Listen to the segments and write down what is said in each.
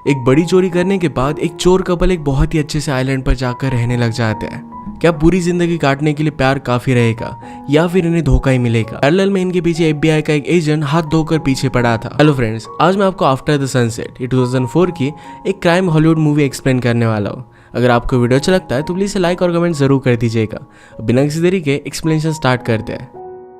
एक बड़ी चोरी करने के बाद एक चोर कपल एक बहुत ही अच्छे से आइलैंड पर जाकर रहने लग जाते हैं। क्या पूरी जिंदगी काटने के लिए प्यार काफी रहेगा या फिर इन्हें धोखा ही मिलेगा? पैरेलल में इनके पीछे FBI का एक एजेंट हाथ धोकर पीछे पड़ा था। हेलो फ्रेंड्स, आज मैं आपको आफ्टर द सनसेट 2004 की एक क्राइम हॉलीवुड मूवी एक्सप्लेन करने वाला हूँ। अगर आपको वीडियो अच्छा लगता है तो प्लीज लाइक और कमेंट जरूर कर दीजिएगा। बिना किसी देरी के एक्सप्लेनेशन स्टार्ट करते हैं।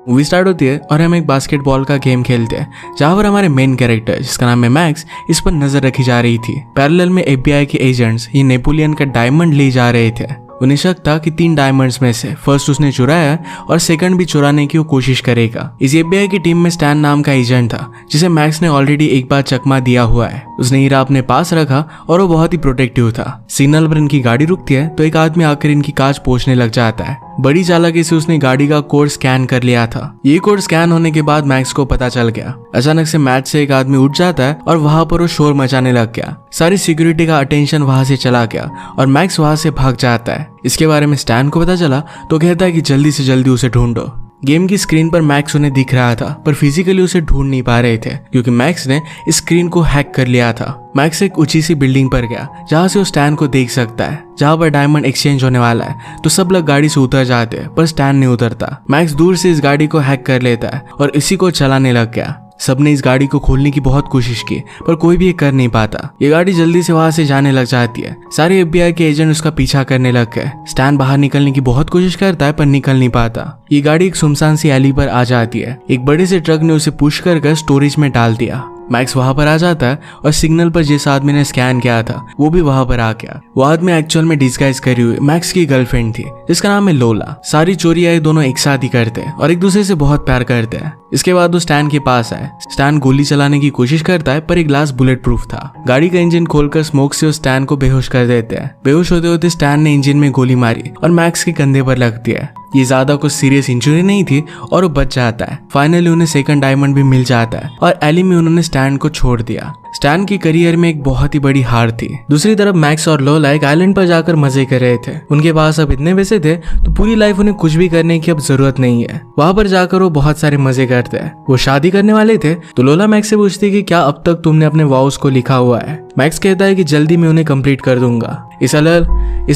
मूवी स्टार्ट होती है और हम एक बास्केटबॉल का गेम खेलते हैं जहाँ पर हमारे मेन कैरेक्टर जिसका नाम है मैक्स, इस पर नजर रखी जा रही थी। पैरेलल में FBI के एजेंट्स ये नेपोलियन का डायमंड ले जा रहे थे। उन्हें शक था कि 3 डायमंड्स में से फर्स्ट उसने चुराया और सेकंड भी चुराने की वो कोशिश करेगा। इस FBI की टीम में स्टैन नाम का एजेंट था जिसे मैक्स ने ऑलरेडी एक बार चकमा दिया हुआ है। उसने हीरा अपने पास रखा और वो बहुत ही प्रोटेक्टिव था। सिग्नल पर इनकी गाड़ी रुकती है तो एक आदमी आकर इनकी कांच पोंछने लग जाता है। बड़ी चालाकी से उसने गाड़ी का कोड स्कैन कर लिया था। ये कोड स्कैन होने के बाद मैक्स को पता चल गया। अचानक से मैच से एक आदमी उठ जाता है और वहां पर वो शोर मचाने लग गया। सारी सिक्योरिटी का अटेंशन वहां से चला गया और मैक्स वहां से भाग जाता है। इसके बारे में स्टैन को पता चला तो कहता है कि जल्दी से जल्दी उसे ढूंढो। गेम की स्क्रीन पर मैक्स उन्हें दिख रहा था पर फिजिकली उसे ढूंढ नहीं पा रहे थे क्योंकि मैक्स ने इस स्क्रीन को हैक कर लिया था। मैक्स एक ऊंची सी बिल्डिंग पर गया जहां से वो स्टैन को देख सकता है। जहां पर डायमंड एक्सचेंज होने वाला है तो सब लोग गाड़ी से उतर जाते हैं पर स्टैन नहीं उतरता। मैक्स दूर से इस गाड़ी को हैक कर लेता है और इसी को चलाने लग गया। सबने इस गाड़ी को खोलने की बहुत कोशिश की पर कोई भी ये कर नहीं पाता। ये गाड़ी जल्दी से वहां से जाने लग जाती है। सारे FBI के एजेंट उसका पीछा करने लग गए। स्टैन बाहर निकलने की बहुत कोशिश करता है पर निकल नहीं पाता। ये गाड़ी एक सुनसान सी एली पर आ जाती है। एक बड़े से ट्रक ने उसे पुश कर स्टोरेज में डाल दिया। मैक्स वहां पर आ जाता है और सिग्नल पर जिस आदमी ने स्कैन किया था वो भी वहां पर आ गया। वो आदमी एक्चुअल में डिस्गाइज करी हुई मैक्स की गर्लफ्रेंड थी जिसका नाम है लोला। सारी चोरियां ये दोनों एक साथ ही करते हैं और एक दूसरे से बहुत प्यार करते हैं। इसके बाद वो स्टैन के पास आए। स्टैन गोली चलाने की कोशिश करता है पर एक ग्लास बुलेट प्रूफ था। गाड़ी का इंजन खोलकर स्मोक से उस स्टैन को बेहोश कर देते हैं। बेहोश होते होते स्टैन ने इंजन में गोली मारी और मैक्स के कंधे पर लगती है। ये ज्यादा कुछ सीरियस इंजरी नहीं थी और वो बच जाता है। फाइनली उन्हें सेकंड डायमंड भी मिल जाता है और एली में उन्होंने स्टैन को छोड़ दिया। स्टैन की करियर में एक बहुत ही बड़ी हार थी। दूसरी तरफ मैक्स और लोला एक आइलैंड पर जाकर मजे कर रहे थे। उनके पास अब इतने पैसे थे तो पूरी लाइफ उन्हें कुछ भी करने की अब जरूरत नहीं है। वहां पर जाकर वो बहुत सारे मजे करते हैं। वो शादी करने वाले थे तो लोला मैक्स से पूछती कि क्या अब तक तुमने अपने वॉव्स को लिखा हुआ है? मैक्स कहता है कि जल्दी मैं उन्हें कंप्लीट कर दूंगा। इस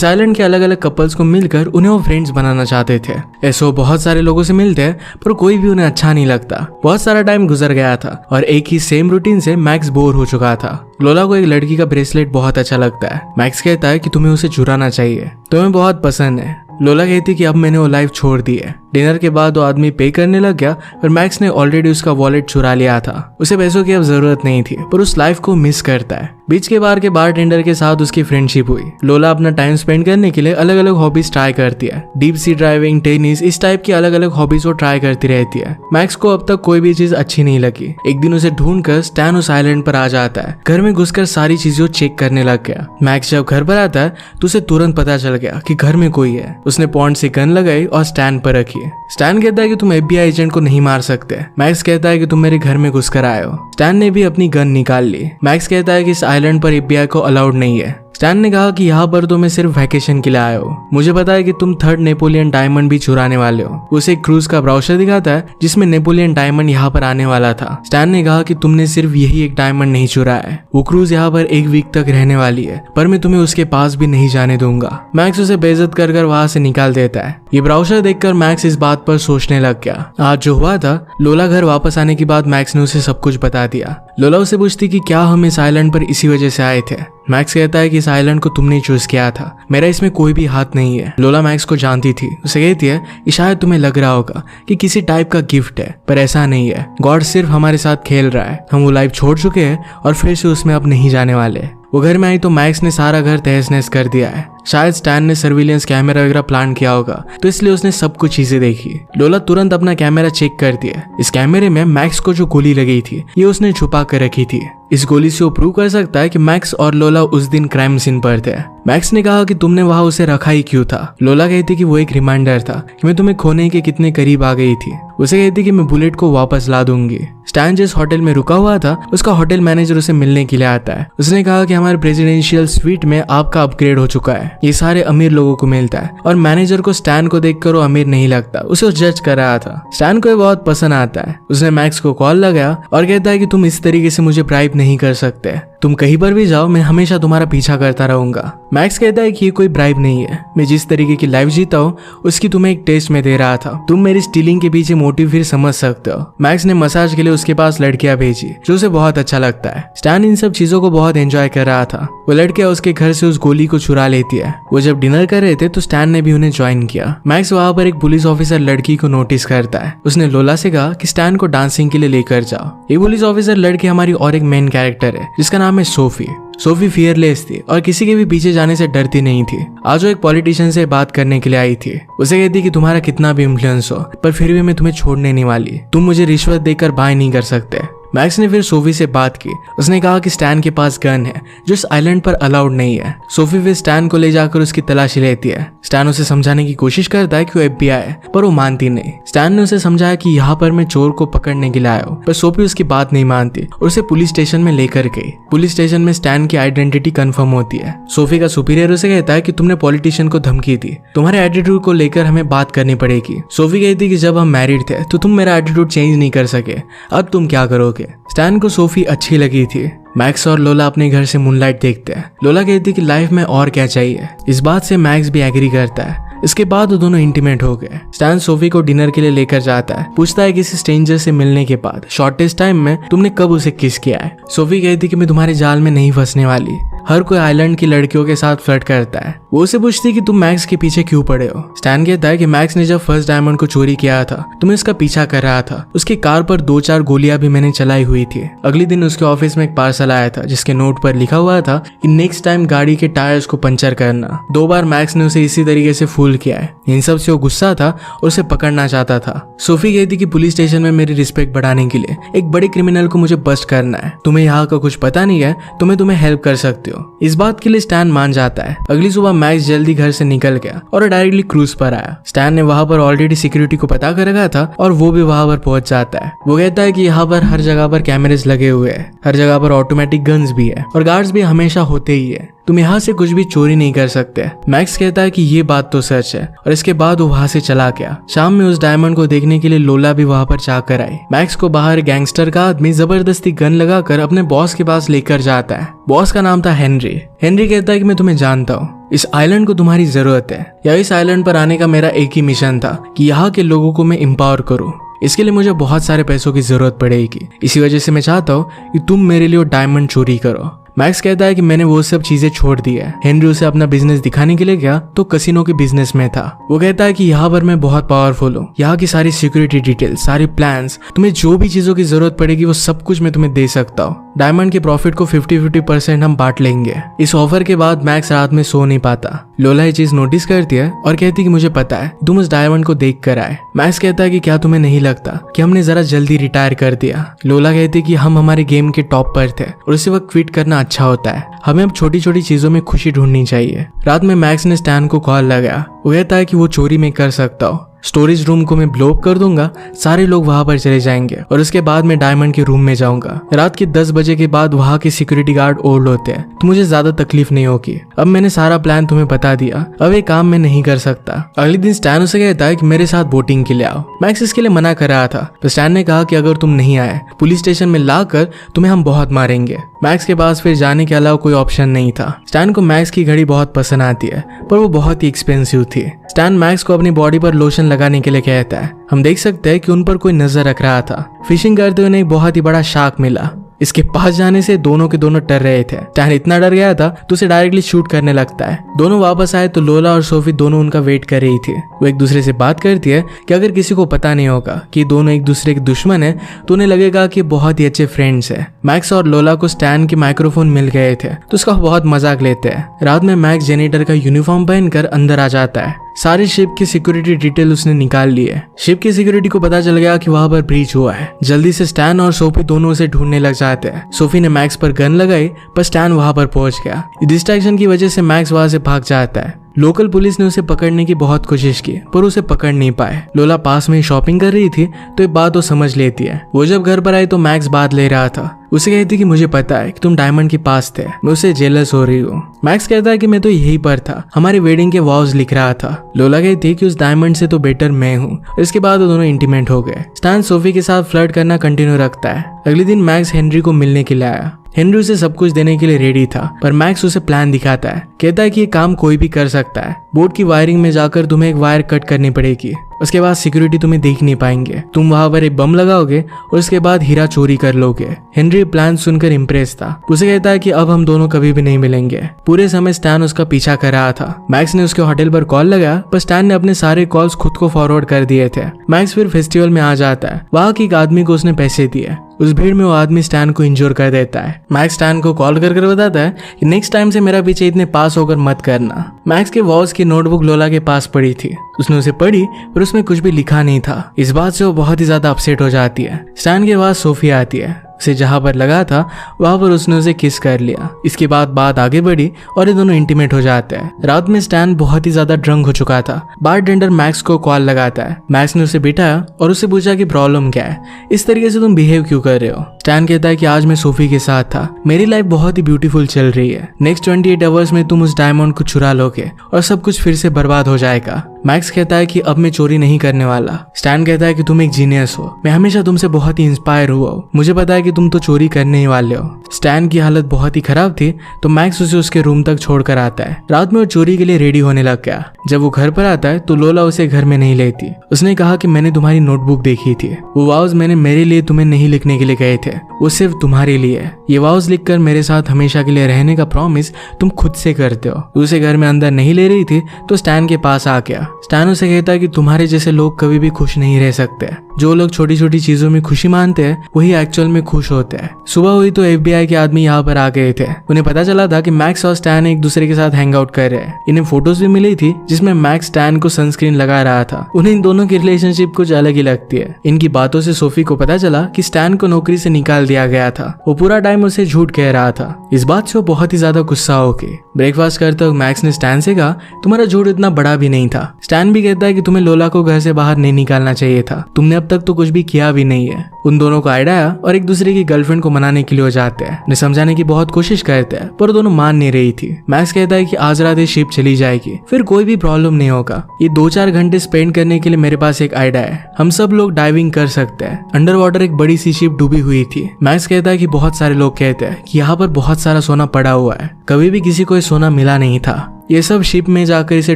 आइलैंड के अलग अलग कपल्स को मिलकर उन्हें वो फ्रेंड्स बनाना चाहते थे। ऐसे वो बहुत सारे लोगों से मिलते हैं पर कोई भी उन्हें अच्छा नहीं लगता। बहुत सारा टाइम गुजर गया था और एक ही सेम रूटीन से मैक्स बोर हो चुका था। लोला को एक लड़की का ब्रेसलेट बहुत अच्छा लगता है। मैक्स कहता है कि तुम्हें उसे चुराना चाहिए, तुम्हें बहुत पसंद है। लोला कहती कि अब मैंने वो लाइफ छोड़ दी है। डिनर के बाद वो आदमी पे करने लग गया पर मैक्स ने ऑलरेडी उसका वॉलेट चुरा लिया था। उसे पैसों की अब जरूरत नहीं थी पर उस लाइफ को मिस करता है। बीच के बार के बारटेंडर के साथ उसकी फ्रेंडशिप हुई। लोला अपना टाइम स्पेंड करने के लिए अलग अलग हॉबीज ट्राई करती है। डीप सी ड्राइविंग, टेनिस, इस टाइप की अलग अलग हॉबीज वो ट्राई करती रहती है। मैक्स को अब तक कोई भी चीज अच्छी नहीं लगी। एक दिन उसे ढूंढकर स्टैन उस आइलैंड पर आ जाता है। घर में घुसकर सारी चीजें चेक करने लग गया। मैक्स जब घर पर आता है तो उसे तुरंत पता चल गया कि घर में कोई है। उसने पॉइंट से गन लगाई और स्टैन पर रखी। स्टैन कहता है कि तुम FBI एजेंट को नहीं मार सकते। मैक्स कहता है कि तुम मेरे घर में घुसकर आए हो। स्टैन ने भी अपनी गन निकाल ली। मैक्स कहता है कि इस आइलैंड पर FBI को अलाउड नहीं है। स्टैन ने कहा कि यहाँ पर तो मैं सिर्फ वैकेशन के लिए आए हो। मुझे पता है कि तुम 3rd नेपोलियन डायमंड भी चुराने वाले हो। उसे एक क्रूज का ब्राउचर दिखाता है जिसमें नेपोलियन डायमंड यहाँ पर आने वाला था। स्टैन ने कहा कि तुमने सिर्फ यही एक डायमंड नहीं चुराया है। वो क्रूज यहाँ पर 1 वीक तक रहने वाली है पर मैं तुम्हें उसके पास भी नहीं जाने दूंगा। मैक्स उसे बेइज्जत कर वहां से निकाल देता है। ये ब्राउचर देखकर मैक्स इस बात पर सोचने लग गया। आज जो हुआ था, लोला घर वापस आने के बाद मैक्स ने उसे सब कुछ बता दिया। लोला उसे पूछती कि क्या हम इस आइलैंड पर इसी वजह से आए थे? मैक्स कहता है कि इस आइलैंड को तुमने चूज किया था, मेरा इसमें कोई भी हाथ नहीं है। लोला मैक्स को जानती थी। उसे कहती है कि शायद तुम्हें लग रहा होगा कि किसी टाइप का गिफ्ट है पर ऐसा नहीं है। गॉड सिर्फ हमारे साथ खेल रहा है। हम वो लाइफ छोड़ चुके हैं और फिर से उसमें अब नहीं जाने वाले। वो घर में आई तो मैक्स ने सारा घर तहस नहस कर दिया है। शायद स्टैन ने सर्विलेंस कैमरा वगैरह प्लान किया होगा तो इसलिए उसने सब कुछ चीजें देखी। लोला तुरंत अपना कैमरा चेक करती है। इस कैमरे में मैक्स को जो गोली लगी थी ये उसने छुपा कर रखी थी। इस गोली से वो प्रूव कर सकता है कि मैक्स और लोला उस दिन क्राइम सीन पर थे। मैक्स ने कहा कि तुमने वहां उसे रखा ही क्यों था? लोला कहती कि वो एक रिमाइंडर था कि मैं तुम्हें खोने के कितने करीब आ गई थी। उसे कहती कि मैं बुलेट को वापस ला दूंगी। स्टैन जिस होटल में रुका हुआ था उसका होटल मैनेजर उसे मिलने के लिए आता है। उसने कहा कि हमारे प्रेसिडेंशियल स्वीट में आपका अपग्रेड हो चुका है, ये सारे अमीर लोगों को मिलता है। और मैनेजर को स्टैन को देखकर वो अमीर नहीं लगता, उसे वो जज कर रहा था। स्टैन को ये बहुत पसंद आता है। उसने मैक्स को कॉल लगाया और कहता है कि तुम इस तरीके से मुझे ब्राइब नहीं कर सकते, तुम कहीं पर भी जाओ मैं हमेशा तुम्हारा पीछा करता रहूंगा। मैक्स कहता है कि ये कोई ब्राइब नहीं है, मैं जिस तरीके की लाइफ जीता हूँ उसकी तुम्हें एक टेस्ट में दे रहा था, तुम मेरी स्टीलिंग के पीछे मोटिव फिर समझ सकते हो। मैक्स ने मसाज के लिए उसके पास लड़कियां भेजी जो उसे बहुत अच्छा लगता है। स्टैन इन सब चीजों को बहुत एंजॉय कर रहा था। वो लड़कियां उसके घर से उस गोली को चुरा लेती है। वो जब डिनर कर रहे थे तो स्टैन ने भी उन्हें ज्वाइन किया। मैक्स वहां पर एक पुलिस ऑफिसर लड़की को नोटिस करता है। उसने लोला से कहा कि स्टैन को डांसिंग के लिए लेकर जाओ। ये पुलिस ऑफिसर लड़की हमारी और एक मेन कैरेक्टर है जिसका नाम है सोफी। सोफी फियरलेस थी और किसी के भी पीछे जाने से डरती नहीं थी। आज वो एक पॉलिटिशियन से बात करने के लिए आई थी। उसे कहती कि तुम्हारा कितना भी इन्फ्लुएंस हो पर फिर भी मैं तुम्हें छोड़ने नहीं वाली, तुम मुझे रिश्वत देकर बाय नहीं कर सकते। मैक्स ने फिर सोफी से बात की। उसने कहा कि स्टैन के पास गन है जो इस आइलैंड पर अलाउड नहीं है। सोफी फिर स्टैन को ले जाकर उसकी तलाशी लेती है। स्टैन उसे समझाने की कोशिश करता है कि वो FBI है पर वो मानती नहीं। स्टैन ने उसे समझाया कि यहाँ पर मैं चोर को पकड़ने के लिए आया हूँ, पर सोफी उसकी बात नहीं मानती और उसे पुलिस स्टेशन में लेकर गई। पुलिस स्टेशन में स्टैन की आइडेंटिटी कंफर्म होती है। सोफी का सुपीरियर उसे कहता है कि तुमने पॉलिटिशियन को धमकी दी, तुम्हारे एटीट्यूड को लेकर हमें बात करनी पड़ेगी। सोफी कहती कि जब हम मैरिड थे तो तुम मेरा एटीट्यूड चेंज नहीं कर सके, अब तुम क्या करोगे। स्टैन को सोफी अच्छी लगी थी। मैक्स और लोला अपने घर से मूनलाइट देखते हैं। लोला कहती कि लाइफ में और क्या चाहिए। इस बात से मैक्स भी एग्री करता है। इसके बाद वो दोनों इंटीमेट हो गए। स्टैन सोफी को डिनर के लिए लेकर जाता है। पूछता है किसी स्ट्रेंजर से मिलने के बाद शॉर्टेस्ट टाइम में तुमने कब उसे किस किया है। सोफी कहती कि मैं तुम्हारे जाल में नहीं फंसने वाली, हर कोई आइलैंड की लड़कियों के साथ फ्लर्ट करता है। वो उसे पूछती कि तुम मैक्स के पीछे क्यों पड़े हो। स्टैन कहता है कि मैक्स ने जब फर्स्ट डायमंड को चोरी किया था तो मैं उसका पीछा कर रहा था। उसकी कार पर 2-4 गोलियां भी मैंने चलाई हुई थी। अगले दिन उसके ऑफिस में एक पार्सल आया था जिसके नोट पर लिखा हुआ था कि नेक्स्ट टाइम गाड़ी के टायर्स को पंचर करना। 2 बार मैक्स ने उसे इसी तरीके से फूल किया है। इन सब से वो गुस्सा था और उसे पकड़ना चाहता था। सोफी कहती कि पुलिस स्टेशन में मेरी रिस्पेक्ट बढ़ाने के लिए एक बड़े क्रिमिनल को मुझे बस्ट करना है। तुम्हें यहाँ का कुछ पता नहीं है तो मैं तुम्हें हेल्प कर सकती हूँ। इस बात के लिए स्टैन मान जाता है। अगली सुबह मैक्स जल्दी घर से निकल गया और डायरेक्टली क्रूज पर आया। स्टैन ने वहां पर ऑलरेडी सिक्योरिटी को पता कर रखा था और वो भी वहां पर पहुंच जाता है। वो कहता है कि यहाँ पर हर जगह पर कैमरेज लगे हुए हैं, हर जगह पर ऑटोमेटिक गन्स भी है और गार्ड्स भी हमेशा होते ही है, तुम यहाँ से कुछ भी चोरी नहीं कर सकते। मैक्स कहता है कि ये बात तो सच है और इसके बाद वो वहां से चला गया। शाम में उस डायमंड को देखने के लिए लोला भी वहां पर जाकर आई। मैक्स को बाहर गैंगस्टर का आदमी जबरदस्ती गन लगाकर अपने बॉस के पास लेकर जाता है। बॉस का नाम था हेनरी। हेनरी कहता है कि मैं तुम्हें जानता हूँ, इस आइलैंड को तुम्हारी जरूरत है, या इस आइलैंड पर आने का मेरा एक ही मिशन था कि यहाँ के लोगों को मैं एम्पावर करूँ। इसके लिए मुझे बहुत सारे पैसों की जरूरत पड़ेगी, इसी वजह से मैं चाहता हूँ कि तुम मेरे लिए डायमंड चोरी करो। मैक्स कहता है कि मैंने वो सब चीजें छोड़ दी है। हेनरी उसे अपना बिजनेस दिखाने के लिए गया तो कसिनो के बिजनेस में था। वो कहता है कि यहाँ पर मैं बहुत पावरफुल हूँ, यहाँ की सारी सिक्योरिटी डिटेल्स, सारी प्लान्स, तुम्हें जो भी चीजों की जरूरत पड़ेगी वो सब कुछ मैं तुम्हें दे सकता हूँ। डायमंड के प्रॉफिट को 50-50% हम बांट लेंगे। इस ऑफर के बाद मैक्स रात में सो नहीं पाता। लोला ये चीज नोटिस करती है और कहती कि मुझे पता है तुम उस डायमंड को देख कर आए। मैक्स कहता है कि क्या तुम्हें नहीं लगता कि हमने जरा जल्दी रिटायर कर दिया। लोला कहती कि हम हमारे गेम के टॉप पर थे और उसी वक्त क्विट करना अच्छा होता है, हमें अब छोटी छोटी चीजों में खुशी ढूंढनी चाहिए। रात में मैक्स ने स्टैन को कॉल लगाया। वो कहता है कि वो चोरी में कर सकता हो, स्टोरेज रूम को मैं ब्लो अप कर दूंगा, सारे लोग वहां पर चले जाएंगे और उसके बाद मैं डायमंड के रूम में जाऊंगा। रात के 10 बजे के बाद वहां के सिक्योरिटी गार्ड ओल्ड होते हैं तो मुझे ज्यादा तकलीफ नहीं होगी। अब मैंने सारा प्लान तुम्हें बता दिया, अब ये काम मैं नहीं कर सकता। अगले दिन स्टैन उसे कहता है कि मेरे साथ बोटिंग के लिए आओ। मैक्स इसके लिए मना कर रहा था तो स्टैन ने कहा कि अगर तुम नहीं आए पुलिस स्टेशन में लाकर तुम्हें हम बहुत मारेंगे। मैक्स के पास फिर जाने के अलावा कोई ऑप्शन नहीं था। स्टैन को मैक्स की घड़ी बहुत पसंद आती है पर वो बहुत ही एक्सपेंसिव थी। स्टैन मैक्स को अपनी बॉडी पर लोशन लगाने के लिए कहता है। हम देख सकते हैं कि उन पर कोई नजर रख रहा था। फिशिंग करते हुए उन्हें एक बहुत ही बड़ा शार्क मिला। इसके पास जाने से दोनों के दोनों डर रहे थे। स्टैन इतना डर गया था तो उसे डायरेक्टली शूट करने लगता है। दोनों वापस आए तो लोला और सोफी दोनों उनका वेट कर रही थी। वो एक दूसरे से बात करती है कि अगर किसी को पता नहीं होगा कि दोनों एक दूसरे के दुश्मन है तो उन्हें लगेगा कि बहुत ही अच्छे फ्रेंड्स है। मैक्स और लोला को स्टैन के माइक्रोफोन मिल गए थे तो उसका बहुत मजाक लेते हैं। रात में मैक्स जेनिटर का यूनिफॉर्म पहनकर अंदर आ जाता है। सारी शिप की सिक्योरिटी डिटेल उसने निकाल ली है। शिप की सिक्योरिटी को पता चल गया कि वहां पर ब्रीच हुआ है। जल्दी से स्टैन और सोफी दोनों उसे ढूंढने लग जाते हैं। सोफी ने मैक्स पर गन लगाई पर स्टैन वहां पर पहुंच गया। डिस्ट्रैक्शन की वजह से मैक्स वहां से भाग जाता है। लोकल पुलिस ने उसे पकड़ने की बहुत कोशिश की पर उसे पकड़ नहीं पाए। लोला पास में ही शॉपिंग कर रही थी तो एक बात वो समझ लेती है। वो जब घर पर आई तो मैक्स बात ले रहा था। उसे कहती कि मुझे पता है कि तुम डायमंड के पास थे, मैं उससे जेलस हो रही हूँ। मैक्स कहता है कि मैं तो यहीं पर था, हमारी वेडिंग के वॉव्स लिख रहा था। लोला कहती है कि उस डायमंड से तो बेटर मैं हूँ। इसके बाद वो दोनों इंटीमेट हो गए। स्टैन सोफी के साथ फ्लर्ट करना कंटिन्यू रखता है। अगले दिन मैक्स हेनरी को मिलने के लिए आया। हेनरी उसे सब कुछ देने के लिए रेडी था पर मैक्स उसे प्लान दिखाता है। कहता है कि ये काम कोई भी कर सकता है। बोर्ड की वायरिंग में जाकर तुम्हें एक वायर कट करनी पड़ेगी, उसके बाद सिक्योरिटी तुम्हें देख नहीं पाएंगे। तुम वहां पर एक बम लगाओगे और उसके बाद हीरा चोरी कर लोगे। हेनरी प्लान सुनकर इम्प्रेस था। उसे कहता है कि अब हम दोनों कभी भी नहीं मिलेंगे। पूरे समय स्टैन उसका पीछा कर रहा था। मैक्स ने उसके होटल पर कॉल लगाया पर स्टैन ने अपने सारे कॉल्स खुद को फॉरवर्ड कर दिए थे। मैक्स फिर फेस्टिवल में आ जाता है। वहां के एक आदमी को उसने पैसे दिए। उस भीड़ में वो आदमी स्टैन को इंजोर कर देता है। मैक्स स्टैन को कॉल कर बताता है कि नेक्स्ट टाइम से मेरा पीछे इतने पास होकर मत करना। मैक्स के वॉल्स की नोटबुक लोला के पास पड़ी थी। उसने उसे पढ़ी पर उसमें कुछ भी लिखा नहीं था। इस बात से वो बहुत ही ज्यादा अपसेट हो जाती है। स्टैन के पास सोफी आती है। उसे जहां पर लगा था वहां पर उसने उसे किस कर लिया। इसके बाद बात आगे बढ़ी और ये दोनों इंटीमेट हो जाते हैं। रात में स्टैन बहुत ही ज्यादा ड्रंक हो चुका था। बारटेंडर मैक्स को कॉल लगाता है। मैक्स ने उसे बिठाया और उससे पूछा कि प्रॉब्लम क्या है, इस तरीके से तुम बिहेव क्यों कर रहे हो। स्टैन कहता है कि आज मैं सोफी के साथ था, मेरी लाइफ बहुत ही ब्यूटीफुल चल रही है। नेक्स्ट 28 आवर्स में तुम उस डायमंड को चुरा लोगे और सब कुछ फिर से बर्बाद हो जाएगा। मैक्स कहता है कि अब मैं चोरी नहीं करने वाला। स्टैन कहता है कि तुम एक जीनियस हो, मैं हमेशा तुमसे बहुत ही इंस्पायर हुआ हूँ, मुझे पता है कि तुम तो चोरी करने ही वाले हो। स्टैन की हालत बहुत ही खराब थी तो मैक्स उसे उसके रूम तक छोड़कर आता है। रात में वो चोरी के लिए रेडी होने लग गया। जब वो घर पर आता है तो लोला उसे घर में नहीं लेती। उसने कहा कि मैंने तुम्हारी नोटबुक देखी थी, वो वाउज मैंने मेरे लिए तुम्हें नहीं लिखने के लिए गए थे, वो सिर्फ तुम्हारे लिए। ये वाउज लिखकर मेरे साथ हमेशा के लिए रहने का प्रॉमिस तुम खुद से करते हो। उसे घर में अंदर नहीं ले रही थी तो स्टैन के पास आ गया। स्टैन उसे कहता है कि तुम्हारे जैसे लोग कभी भी खुश नहीं रह सकते। जो लोग छोटी छोटी चीजों में खुशी मानते हैं वही एक्चुअल में खुश होते हैं। सुबह हुई तो FBI के आदमी यहाँ पर आ गए थे। उन्हें पता चला था कि मैक्स और स्टैन एक दूसरे के साथ हैंग आउट कर रहे हैं। इन्हें फोटोज भी मिली थी जिसमें मैक्स स्टैन को सनस्क्रीन लगा रहा था। उन्हें इन दोनों की रिलेशनशिप कुछ अलग ही लगती है। इनकी बातों से सोफी को पता चला कि स्टैन को नौकरी से निकाल दिया गया था। वो पूरा टाइम उसे झूठ कह रहा था। इस बात से वो बहुत ही ज्यादा गुस्सा हो गई। ब्रेकफास्ट करते वक्त मैक्स ने स्टैन से कहा तुम्हारा झूठ इतना बड़ा भी नहीं था। स्टैन भी कहता है कि तुम्हें लोला को घर से बाहर नहीं निकालना चाहिए था, तुमने अब तक तो कुछ भी किया भी नहीं है। उन दोनों को आइडिया आया और एक दूसरे की गर्लफ्रेंड को मनाने के लिए हो जाते हैं। उन्हें समझाने की बहुत कोशिश करते हैं पर दोनों मान नहीं रही थी। मैक्स कहता है कि आज रात ये शिप चली जाएगी, फिर कोई भी प्रॉब्लम नहीं होगा। ये 2-4 घंटे स्पेंड करने के लिए मेरे पास एक आइडिया है, हम सब लोग डाइविंग कर सकते हैं। अंडर वाटर एक बड़ी सी शिप डूबी हुई थी। मैक्स कहता है कि बहुत सारे लोग कहते हैं कि यहाँ पर बहुत सारा सोना पड़ा हुआ है, कभी भी किसी को ये सोना मिला नहीं था। ये सब शिप में जाकर इसे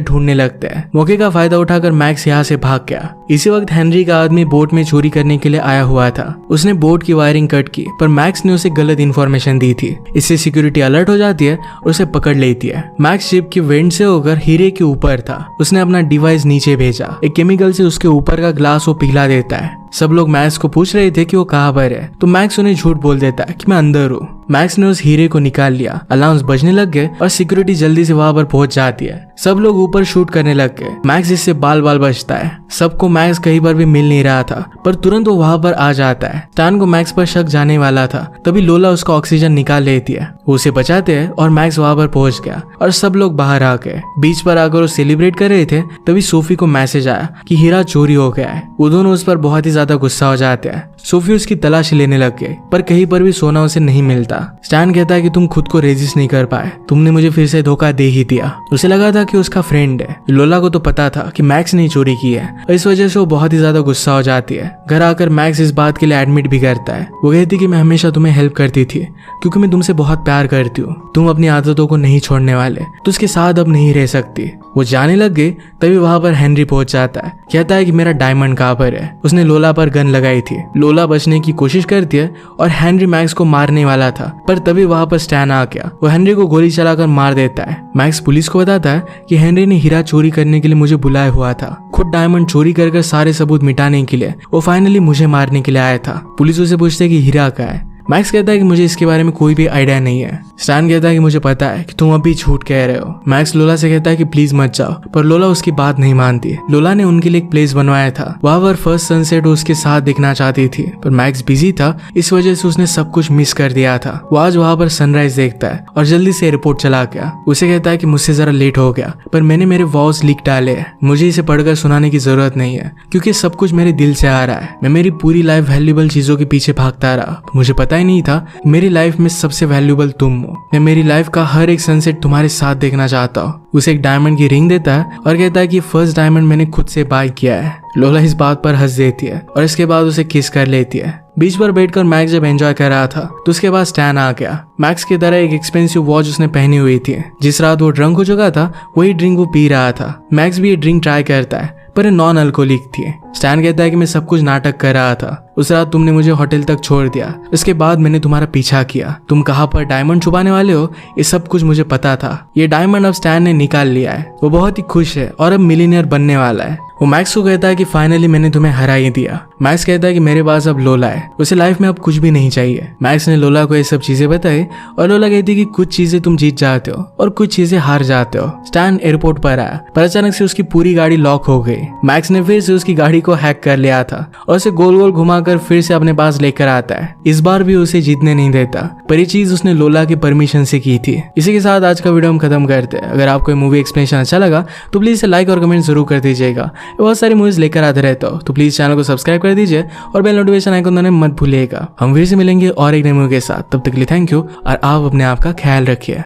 ढूंढने लगते हैं। मौके का फायदा उठाकर मैक्स यहाँ से भाग गया। इसी वक्त हेनरी का आदमी बोट में चोरी करने के लिए आया हुआ था। उसने बोट की वायरिंग कट की पर मैक्स ने उसे गलत इन्फॉर्मेशन दी थी। इससे सिक्योरिटी अलर्ट हो जाती है और उसे पकड़ लेती है। मैक्स शिप की वेंट से होकर हीरे के ऊपर था। उसने अपना डिवाइस नीचे भेजा। एक केमिकल से उसके ऊपर का ग्लास वो पिघला देता है। सब लोग मैक्स को पूछ रहे थे कि वो कहाँ पर है तो मैक्स उन्हें झूठ बोल देता है कि मैं अंदर हूँ। मैक्स ने उस हीरे को निकाल लिया। अलार्म्स बजने लग गए और सिक्योरिटी जल्दी से वहां पर पहुंच जाती है। सब लोग ऊपर शूट करने लग गए। मैक्स इससे बाल बाल बचता है। सबको मैक्स कहीं पर भी मिल नहीं रहा था पर तुरंत वो वहां पर आ जाता है। स्टैन को मैक्स पर शक जाने वाला था तभी लोला उसका ऑक्सीजन निकाल लेती है। वो उसे बचाते हैं और मैक्स वहां पर पहुंच गया और सब लोग बाहर आ गए। बीच पर आकर वो सेलिब्रेट कर रहे थे तभी सोफी को मैसेज आया कि हीरा चोरी हो गया है। वो दोनों उस पर बहुत ही ज्यादा गुस्सा हो जाते हैं। सोफी उसकी तलाशी लेने लग गई पर कहीं पर भी सोना उसे नहीं मिलता। स्टैन कहता है कि तुम खुद को रेजिस्ट नहीं कर पाए, तुमने मुझे फिर से धोखा दे ही दिया। उसे लगा था कि उसका फ्रेंड है। लोला को तो पता था कि मैक्स ने चोरी की है और इस वजह से वो बहुत ही ज्यादा गुस्सा हो जाती है। घर आकर मैक्स इस बात के लिए एडमिट भी करता है। वो कहती कि मैं हमेशा तुम्हें हेल्प करती थी क्योंकि मैं तुमसे बहुत प्यार करती हूँ, तुम अपनी आदतों को नहीं छोड़ने वाले, तो उसके साथ अब नहीं रह सकती। वो जाने लग गई तभी वहां पर हेनरी पहुंच जाता है। कहता है कि मेरा डायमंड कहाँ पर है। उसने लोला पर गन लगाई थी। लोला बचने की कोशिश करती है और हेनरी मैक्स को मारने वाला था पर तभी वहां पर स्टैन आ गया। वो हेनरी को गोली चलाकर मार देता है। मैक्स पुलिस को बताता है कि हेनरी ने हीरा चोरी करने के लिए मुझे बुलाया हुआ था। खुद डायमंड चोरी कर सारे सबूत मिटाने के लिए वो फाइनली मुझे मारने के लिए आया था। पुलिस उसे पूछते कि हीरा कहाँ है। मैक्स कहता है कि मुझे इसके बारे में कोई भी आइडिया नहीं है। स्टैन कहता है कि मुझे पता है कि तुम अभी झूठ कह रहे हो। मैक्स लोला से कहता है कि प्लीज मत जाओ, पर लोला उसकी बात नहीं मानती। लोला ने उनके लिए एक प्लेस बनवाया था, वहां पर फर्स्ट सनसेट उसके साथ दिखना चाहती थी, पर मैक्स बिजी था, इस वजह से उसने सब कुछ मिस कर दिया था। वो आज वहां पर सनराइज देखता है और जल्दी से एयरपोर्ट चला गया। उसे कहता है कि मुझसे जरा लेट हो गया, पर मैंने मेरे वॉल्स लिख डाले हैं, मुझे इसे पढ़कर सुनाने की जरूरत नहीं है क्योंकि सब कुछ मेरे दिल से आ रहा है। मैं मेरी पूरी लाइफ वैल्यूएबल चीजों के पीछे भागता रहा, मुझे पता ही नहीं था मेरी लाइफ में सबसे वैल्यूएबल तुम हो। मैं मेरी लाइफ का हर एक सनसेट तुम्हारे साथ देखना चाहता हूँ। उसे एक डायमंड की रिंग देता है और कहता है कि फर्स्ट डायमंड मैंने खुद से बाय किया है। लोला इस बात पर हंस देती है और इसके बाद उसे किस कर लेती है। बीच पर बैठकर मैक्स जब एंजॉय कर रहा था तो उसके बाद स्टैन आ गया। मैक्स की तरह एक एक्सपेंसिव वॉच उसने पहनी हुई थी। जिस रात वो ड्रंक हो चुका था वही ड्रिंक वो पी रहा था। मैक्स भी ये ड्रिंक ट्राई करता है पर नॉन अल्कोहलिक थी। स्टैन कहता है कि मैं सब कुछ नाटक कर रहा था। उस रात तुमने मुझे होटल तक छोड़ दिया, इसके बाद मैंने तुम्हारा पीछा किया। तुम कहाँ पर डायमंड छुपाने वाले हो ये सब कुछ मुझे पता था। ये डायमंड अब स्टैन ने निकाल लिया है। वो बहुत ही खुश है और अब मिलीनियर बनने वाला है। वो मैक्स को कहता है कि फाइनली मैंने तुम्हें हरा ही दिया। मैक्स कहता है कि मेरे पास अब लोला है, उसे लाइफ में अब कुछ भी नहीं चाहिए। मैक्स ने लोला को ये सब चीजें बताई और लोला कहती है कि कुछ चीजें तुम जीत जाते हो और कुछ चीजें हार जाते हो। स्टैन एयरपोर्ट पर आया पर अचानक से उसकी पूरी गाड़ी लॉक हो गई। मैक्स ने फिर से उसकी गाड़ी को हैक कर लिया था और उसे गोल गोल घुमाकर फिर से अपने पास लेकर आता है। इस बार भी उसे जीतने नहीं देता, पर ये चीज उसने लोला की परमिशन से की थी। इसी के साथ आज का वीडियो हम खत्म करते हैं। अगर आपको मूवी एक्सप्लेनेशन अच्छा लगा तो प्लीज इसे लाइक और कमेंट जरूर कर दीजिएगा। बहुत सारी मूवीज लेकर आते रहता हो तो प्लीज चैनल को सब्सक्राइब कर दीजिए और बेल नोटिफिकेशन आइकन दबाना मत भूलिएगा। हम फिर से मिलेंगे और एक नई मूवी के साथ, तब तक के लिए थैंक यू और आप अपने आप का ख्याल रखिए।